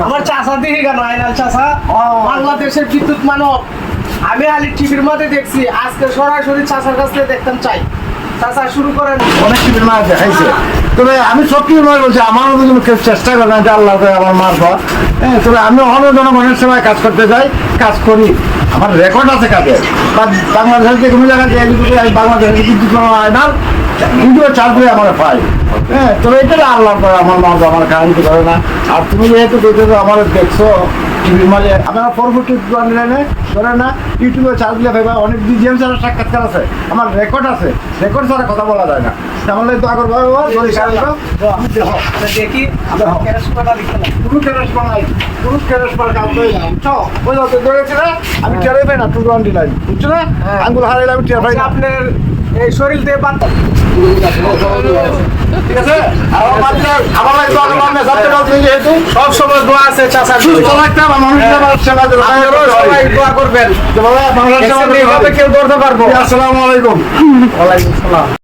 আমার চাষা দেখি কেন আইনাল চাষা বাংলাদেশের বিদ্যুৎ মানব। আমি আলি টিভির মধ্যে দেখছি, আজকে সরাসরি চাষার কাছ থেকে দেখতাম চাই। চাষা শুরু করেন। অনেক টিভির মাছ দেখাইছে, তবে আমি সব টিভির মাছ বলছি আমারও যদি কেউ চেষ্টা করে না যে আল্লাহ করে আমার মার পাওয়া। হ্যাঁ, তবে আমি অনেক জনগণের সময় কাজ করতে যাই, কাজ করি, আমার রেকর্ড আছে কাজের। বাংলাদেশের যে কোনো জায়গায় আমি বাংলাদেশের বিদ্যুৎ আয়নার ভিডিও চার্জ দিয়ে আমার পাই। হ্যাঁ, তবে এটা আল্লাহ করে আমার মা আমার কারেন্ট করে না। আর তুমি যেহেতু দেখছো আমার দেখছো টিভির মাঝে আপনারা পরবর্তী ধরে না ইউটিউবে চার্জ দিলে ভাইবা অনেক বিজিএম ছাড়া সাক্ষাৎকার আছে, আমার রেকর্ড আছে, রেকর্ড ছাড়া কথা বলা যায় না। তাহলে তো আগর দেখি কোনো কেরাসপা নাই, কোনো কেরাসপা কাজ করে না। বুঝছো ধরেছি না, আমি টেরাই পাই না টু টোয়েন্টি লাইন, বুঝছো না, আঙ্গুল হারাইলে আমি টের পাই না। আপনার এই শরীর দিয়ে বাদ ঠিক আছে, আমার লাগতো যেহেতু সব সময় দোয়া আছে চাষা, সুস্থ থাকতে আমার মানুষের সেবা সবাই দোয়া করবেন, বাংলাদেশ কেউ ধরতে পারবো। আসসালামু আলাইকুম। ওয়ালাইকুম আসসালাম।